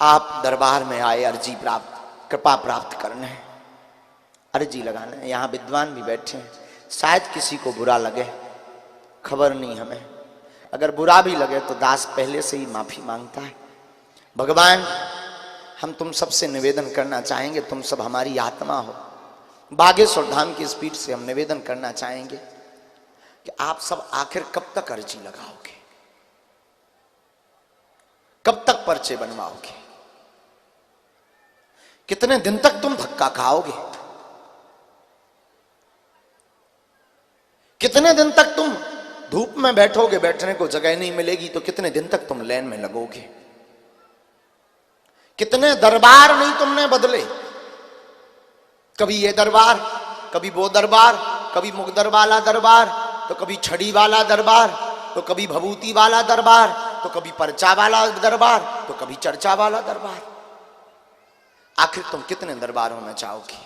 आप दरबार में आए अर्जी प्राप्त, कृपा प्राप्त करने, अर्जी लगाने। यहाँ विद्वान भी बैठे हैं, शायद किसी को बुरा लगे, खबर नहीं हमें। अगर बुरा भी लगे तो दास पहले से ही माफी मांगता है। भगवान, हम तुम सबसे निवेदन करना चाहेंगे, तुम सब हमारी आत्मा हो। बागेश्वर धाम की स्पीड से हम निवेदन करना चाहेंगे कि आप सब आखिर कब तक अर्जी लगाओगे, कब तक पर्चे बनवाओगे, कितने दिन तक तुम धक्का खाओगे, कितने दिन तक तुम धूप में बैठोगे, बैठने को जगह नहीं मिलेगी तो कितने दिन तक तुम लाइन में लगोगे। कितने दरबार नहीं तुमने बदले, कभी ये दरबार, कभी वो दरबार, कभी मुगदर वाला दरबार, तो कभी छड़ी वाला दरबार, तो कभी भभूति वाला दरबार, तो कभी पर्चा वाला दरबार, तो कभी चर्चा वाला दरबार। आखिर तुम कितने दरबारों में जाओगे?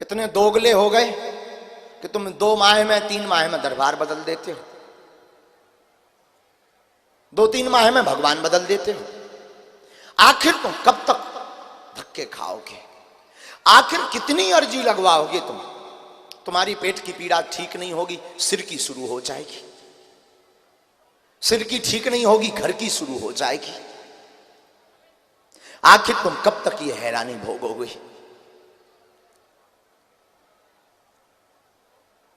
इतने दोगले हो गए कि तुम 2 माह में 3 माह में दरबार बदल देते हो, 2-3 माह में भगवान बदल देते हो। आखिर तुम कब तक धक्के खाओगे? आखिर कितनी अर्जी लगवाओगे तुम? तुम्हारी पेट की पीड़ा ठीक नहीं होगी, सिर की शुरू हो जाएगी, सिर की ठीक नहीं होगी, घर की शुरू हो जाएगी। आखिर तुम कब तक ये हैरानी भोगोगे?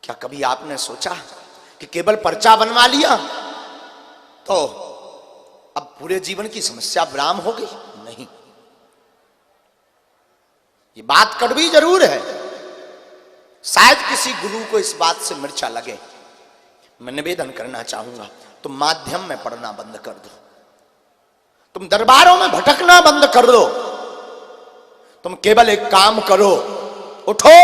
क्या कभी आपने सोचा कि केवल पर्चा बनवा लिया तो अब पूरे जीवन की समस्या विराम हो गई? नहीं, ये बात कड़वी जरूर है। शायद किसी गुरु को इस बात से मिर्चा लगे। मैं निवेदन करना चाहूंगा, तुम माध्यम में पढ़ना बंद कर दो, तुम दरबारों में भटकना बंद कर दो। तुम केवल एक काम करो, उठो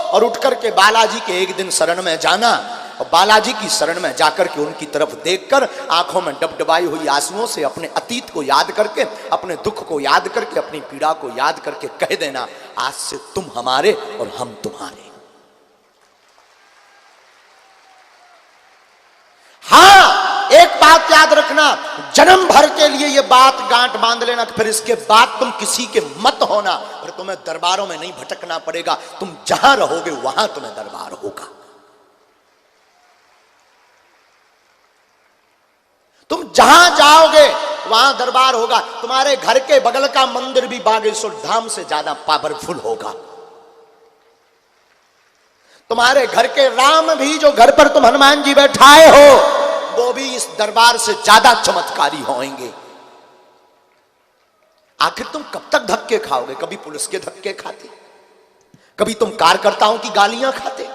और उठ करके बालाजी के एक दिन शरण में जाना, और बालाजी की शरण में जाकर के उनकी तरफ देखकर आंखों में डबडबाई हुई आंसुओं से अपने अतीत को याद करके, अपने दुख को याद करके, अपनी पीड़ा को याद करके कह देना, आज से तुम हमारे और हम तुम्हारे। हाँ, एक बात याद रखना, जन्म भर के लिए ये बात गांठ बांध लेना, फिर इसके बाद तुम किसी के मत होना, फिर तुम्हें दरबारों में नहीं भटकना पड़ेगा। तुम जहां रहोगे वहां तुम्हें दरबार होगा। तुम जहां जाओगे वहां दरबार होगा। तुम्हारे घर के बगल का मंदिर भी बागेश्वर धाम से ज्यादा पावरफुल होगा। तुम्हारे घर के राम भी, जो घर पर तुम हनुमान जी बैठाए हो, वो भी इस दरबार से ज्यादा चमत्कारी होंगे। आखिर तुम कब तक धक्के खाओगे? कभी पुलिस के धक्के खाते, कभी तुम कार्यकर्ताओं की गालियां खाते,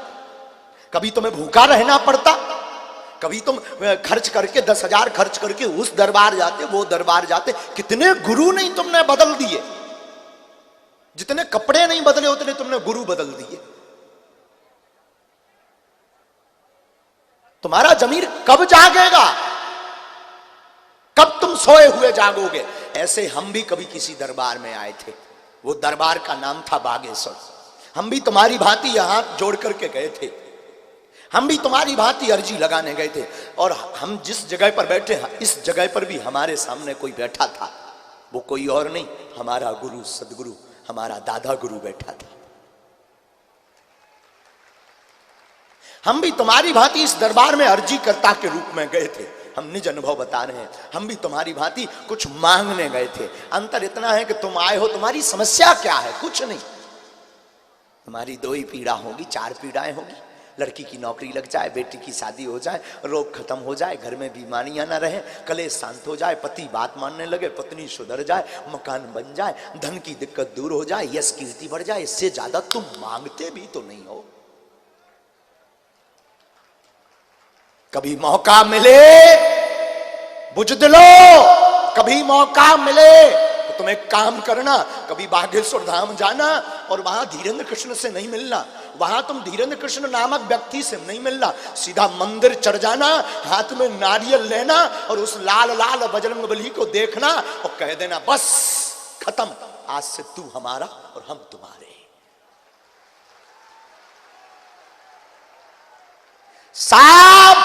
कभी तुम्हें भूखा रहना पड़ता, कभी तुम खर्च करके 10,000 खर्च करके उस दरबार जाते, वो दरबार जाते। कितने गुरु नहीं तुमने बदल दिए, जितने कपड़े नहीं बदले उतने तुमने गुरु बदल दिए। तुम्हारा जमीर कब जागेगा? कब तुम सोए हुए जागोगे? ऐसे हम भी कभी किसी दरबार में आए थे, वो दरबार का नाम था बागेश्वर। हम भी तुम्हारी भांति यहां जोड़ करके गए थे, हम भी तुम्हारी भांति अर्जी लगाने गए थे, और हम जिस जगह पर बैठे हैं, इस जगह पर भी हमारे सामने कोई बैठा था। वो कोई और नहीं, हमारा गुरु, सदगुरु, हमारा दादा गुरु बैठा था। हम भी तुम्हारी भांति इस दरबार में अर्जी कर्ता के रूप में गए थे। हम निज अनुभव बता रहे हैं, हम भी तुम्हारी भांति कुछ मांगने गए थे। अंतर इतना है कि तुम आए हो, तुम्हारी समस्या क्या है? कुछ नहीं। तुम्हारी 2 ही पीड़ा होगी, 4 पीड़ाएं होगी। लड़की की नौकरी लग जाए, बेटी की शादी हो जाए, रोग खत्म हो जाए, घर में बीमारियां ना रहे, कलेश शांत हो जाए, पति बात मानने लगे, पत्नी सुधर जाए, मकान बन जाए, धन की दिक्कत दूर हो जाए, यश कीर्ति बढ़ जाए। इससे ज्यादा तुम मांगते भी तो नहीं हो। कभी मौका मिले बुझदिलो, कभी मौका मिले तो तुम एक काम करना, कभी बागेश्वर धाम जाना और वहां धीरेन्द्र कृष्ण से नहीं मिलना, वहां तुम धीरेन्द्र कृष्ण नामक व्यक्ति से नहीं मिलना, सीधा मंदिर चढ़ जाना, हाथ में नारियल लेना और उस लाल लाल बजरंगबली को देखना और कह देना, बस खत्म, आज से तू हमारा और हम तुम्हारे। साहब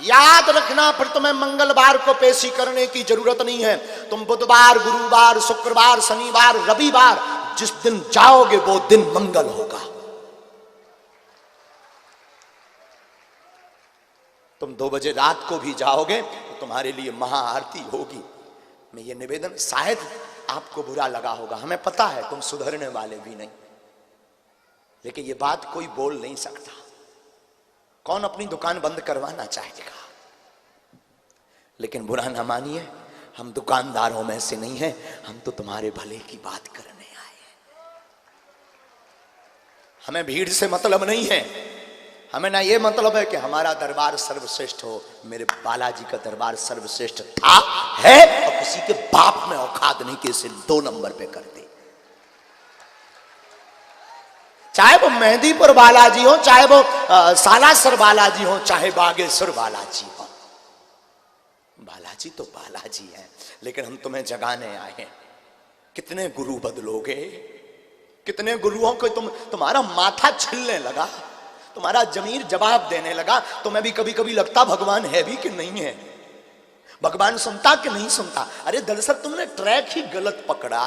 याद रखना, फिर तुम्हें मंगलवार को पेशी करने की जरूरत नहीं है। तुम बुधवार, गुरुवार, शुक्रवार, शनिवार, रविवार जिस दिन जाओगे वो दिन मंगल होगा। तुम 2 बजे रात को भी जाओगे तो तुम्हारे लिए महाआरती होगी। मैं ये निवेदन, शायद आपको बुरा लगा होगा, हमें पता है तुम सुधरने वाले भी नहीं, लेकिन ये बात कोई बोल नहीं सकता। कौन अपनी दुकान बंद करवाना चाहेगा? लेकिन बुरा ना मानिए, हम दुकानदारों में से नहीं हैं, हम तो तुम्हारे भले की बात करने आए हैं। हमें भीड़ से मतलब नहीं है, हमें ना ये मतलब है कि हमारा दरबार सर्वश्रेष्ठ हो। मेरे बालाजी का दरबार सर्वश्रेष्ठ था, है, और किसी के बाप में औकात नहीं कि इसे 2 नंबर पे कर दे। चाहे वो मेहंदीपुर बालाजी हो, चाहे वो सालासर बालाजी हो, चाहे बागेश्वर बालाजी हो, बालाजी तो बालाजी है। लेकिन हम तुम्हें जगाने आए हैं। कितने गुरु बदलोगे? कितने गुरुओं को तुम्हारा माथा छिलने लगा, तुम्हारा जमीर जवाब देने लगा। तुम्हें भी कभी कभी लगता भगवान है भी कि नहीं है, भगवान सुनता कि नहीं सुनता। अरे दरअसल तुमने ट्रैक ही गलत पकड़ा,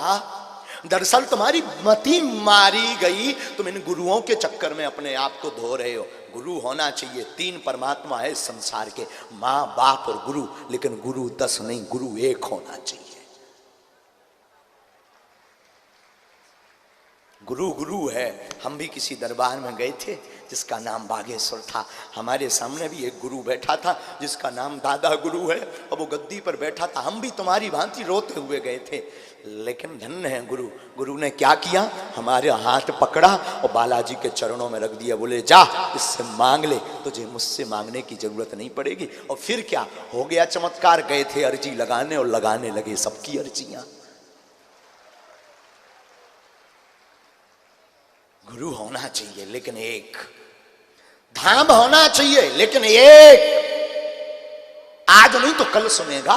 दरअसल तुम्हारी मति मारी गई। तुम इन गुरुओं के चक्कर में अपने आप को धो रहे हो। गुरु होना चाहिए, 3 परमात्मा है इस संसार के, माँ, बाप और गुरु। लेकिन गुरु 10 नहीं, गुरु 1 होना चाहिए। गुरु गुरु है। हम भी किसी दरबार में गए थे जिसका नाम बागेश्वर था। हमारे सामने भी एक गुरु बैठा था जिसका नाम दादा गुरु है, और वो गद्दी पर बैठा था। हम भी तुम्हारी भांति रोते हुए गए थे, लेकिन धन्य है गुरु। गुरु ने क्या किया? हमारे हाथ पकड़ा और बालाजी के चरणों में रख दिया। बोले जा इससे मांग ले, तुझे मुझसे मांगने की जरूरत नहीं पड़ेगी। और फिर क्या हो गया चमत्कार? गए थे अर्जी लगाने और लगाने लगे सबकी अर्जियां। गुरु होना चाहिए लेकिन एक, धाम होना चाहिए लेकिन एक। आज नहीं तो कल सुनेगा,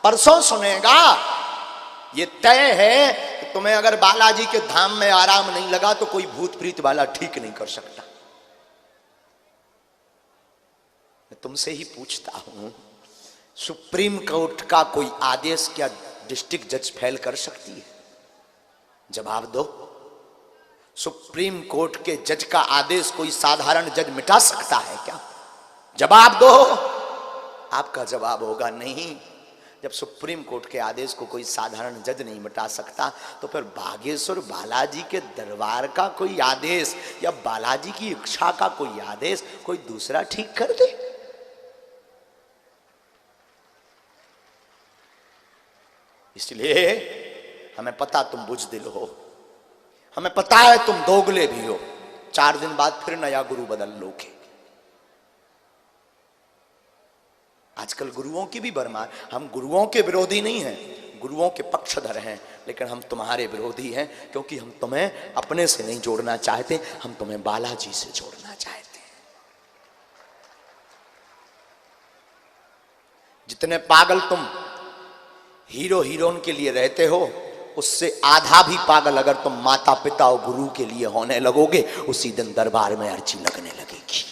परसों सुनेगा। ये तय है कि तुम्हें अगर बालाजी के धाम में आराम नहीं लगा तो कोई भूत प्रीत वाला ठीक नहीं कर सकता। मैं तुमसे ही पूछता हूं, सुप्रीम कोर्ट का कोई आदेश क्या डिस्ट्रिक्ट जज फेल कर सकती है? जवाब दो। सुप्रीम कोर्ट के जज का आदेश कोई साधारण जज मिटा सकता है क्या? जवाब दो। आपका जवाब होगा नहीं। जब सुप्रीम कोर्ट के आदेश को कोई साधारण जज नहीं मिटा सकता, तो फिर बागेश्वर बालाजी के दरबार का कोई आदेश या बालाजी की इच्छा का कोई आदेश कोई दूसरा ठीक कर दे? इसलिए हमें पता तुम बुजदिल हो, हमें पता है तुम दोगले भी हो। 4 दिन बाद फिर नया गुरु बदल लोगे। आजकल गुरुओं की भी भरमार। हम गुरुओं के विरोधी नहीं हैं, गुरुओं के पक्षधर हैं, लेकिन हम तुम्हारे विरोधी हैं क्योंकि हम तुम्हें अपने से नहीं जोड़ना चाहते, हम तुम्हें बालाजी से जोड़ना चाहते हैं। जितने पागल तुम हीरो हीरोइन के लिए रहते हो, उससे आधा भी पागल अगर तुम माता पिता और गुरु के लिए होने लगोगे, उसी दिन दरबार में अर्जी लगने लगेगी।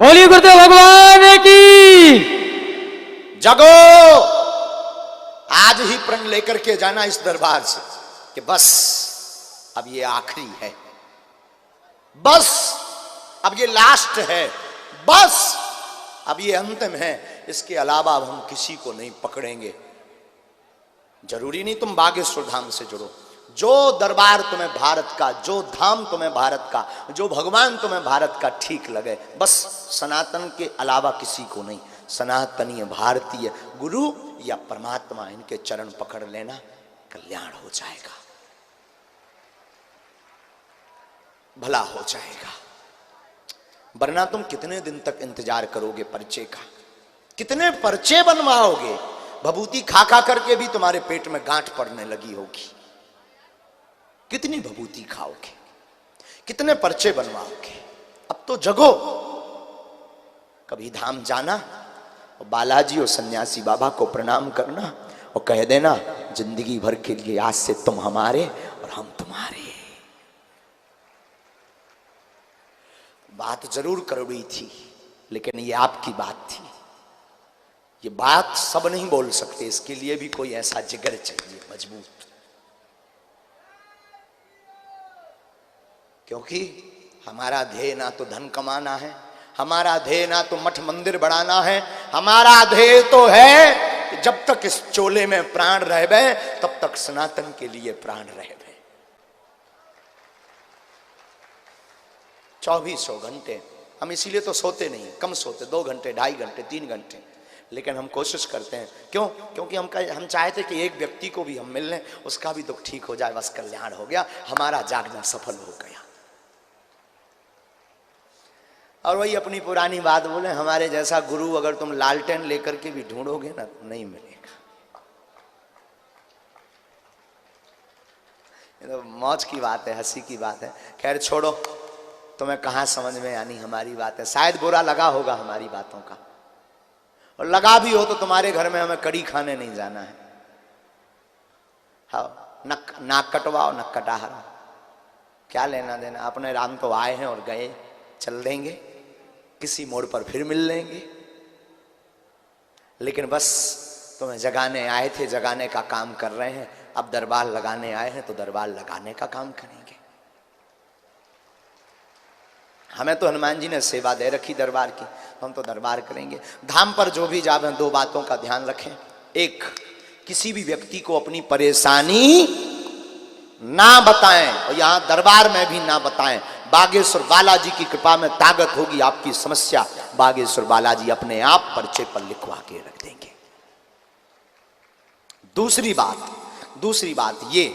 बोलिए गुरुदेव भगवान की। जगो, आज ही प्रण लेकर के जाना इस दरबार से कि बस अब ये आखिरी है, बस अब ये लास्ट है, बस अब ये अंतिम है। इसके अलावा अब हम किसी को नहीं पकड़ेंगे। जरूरी नहीं तुम बागेश्वर धाम से जुड़ो। जो दरबार तुम्हें भारत का, जो धाम तुम्हें भारत का, जो भगवान तुम्हें भारत का ठीक लगे, बस सनातन के अलावा किसी को नहीं। सनातनीय भारतीय गुरु या परमात्मा, इनके चरण पकड़ लेना, कल्याण हो जाएगा, भला हो जाएगा। वरना तुम कितने दिन तक इंतजार करोगे पर्चे का? कितने पर्चे बनवाओगे? भभूति खा खा करके भी तुम्हारे पेट में गांठ पड़ने लगी होगी। कितनी भभूति खाओगे? कितने पर्चे बनवाओगे? अब तो जगो। कभी धाम जाना और बालाजी और सन्यासी बाबा को प्रणाम करना और कह देना जिंदगी भर के लिए आज से तुम हमारे और हम तुम्हारे। बात जरूर कड़वी थी, लेकिन ये आपकी बात थी। ये बात सब नहीं बोल सकते, इसके लिए भी कोई ऐसा जिगर चाहिए मजबूत। क्योंकि हमारा ध्येय ना तो धन कमाना है, हमारा ध्येय ना तो मठ मंदिर बढ़ाना है, हमारा ध्येय तो है कि जब तक इस चोले में प्राण रहबे तब तक सनातन के लिए प्राण रहबे। 2400 घंटे हम इसीलिए तो सोते नहीं, कम सोते, 2 घंटे, 2.5 घंटे, 3 घंटे, लेकिन हम कोशिश करते हैं। क्यों? क्योंकि हम चाहते कि एक व्यक्ति को भी हम मिल लें, उसका भी दुख ठीक हो जाए, बस कल्याण हो गया, हमारा जागना सफल हो गया। और वही अपनी पुरानी बात बोले, हमारे जैसा गुरु अगर तुम लालटेन लेकर के भी ढूंढोगे ना तो नहीं मिलेगा। ये तो मौज की बात है, हंसी की बात है। खैर छोड़ो, तुम्हें कहाँ समझ में आनी हमारी बात है। शायद बुरा लगा होगा हमारी बातों का, और लगा भी हो तो तुम्हारे घर में हमें कड़ी खाने नहीं जाना है। हाँ, नाक कटवाओ न कटा हरा, क्या लेना देना। अपने राम तो आए हैं और गए, चल देंगे, किसी मोड़ पर फिर मिल लेंगे। लेकिन बस तुम्हें जगाने आए थे, जगाने का काम कर रहे हैं। अब दरबार लगाने आए हैं तो दरबार लगाने का काम करेंगे। हमें तो हनुमान जी ने सेवा दे रखी दरबार की, हम तो दरबार करेंगे। धाम पर जो भी जावे 2 बातों का ध्यान रखें। एक, किसी भी व्यक्ति को अपनी परेशानी ना बताएं, और यहां दरबार में भी ना बताएं। बागेश्वर बालाजी की कृपा में ताकत होगी, आपकी समस्या बागेश्वर बालाजी अपने आप पर्चे पर लिखवा के रख देंगे। दूसरी बात ये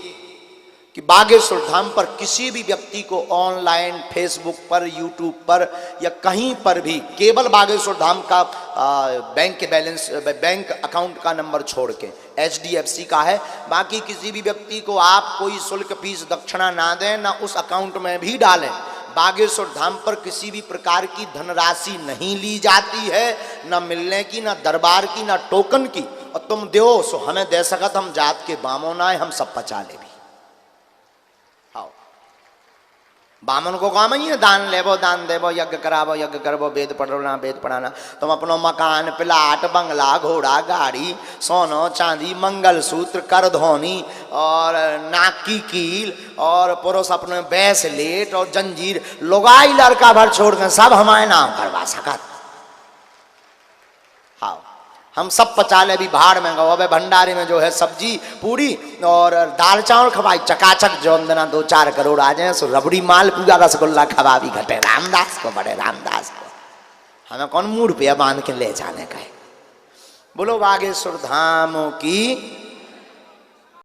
कि बागेश्वर धाम पर किसी भी व्यक्ति को ऑनलाइन, फेसबुक पर, यूट्यूब पर या कहीं पर भी केवल बागेश्वर धाम का बैंक बैलेंस, बैंक अकाउंट का नंबर छोड़ के HDFC का है, बाकी किसी भी व्यक्ति को आप कोई शुल्क, फीस, दक्षिणा ना दें, ना उस अकाउंट में भी डालें। बागेश्वर धाम पर किसी भी प्रकार की धनराशि नहीं ली जाती है, ना मिलने की, ना दरबार की, ना टोकन की। और तुम दो सो हमें दे सकत, हम जात के बामों आए, हम सब पचा ले भी। बामन को काम ही है, दान लेबो, दान देबो, यज्ञ कराबो, यज्ञ करबो, वेद पढ़ना, वेद पढ़ाना। तुम अपनो मकान, प्लाट, बंगला, घोड़ा, गाड़ी, सोनो चांदी, मंगलसूत्र, करधोनी और नाक की कील और पुरुष अपने ब्रेसलेट और जंजीर, लोगाई लड़का भर छोड़ कर सब हमारे नाम करवा सकत। हाँ, हम सब पचा ले भी, भाड़ में गो। अबे भंडारे में जो है सब्जी पूरी और दाल चावल खवाई चकाचक, जो अंदना 2-4 करोड़ आ जाए, सो रबड़ी माल पूरा रसगुल्ला खवा भी घटे रामदास को, बड़े रामदास को। हमें कौन मूड पे बांध के ले जाने का है। बोलो बागेश्वर धाम की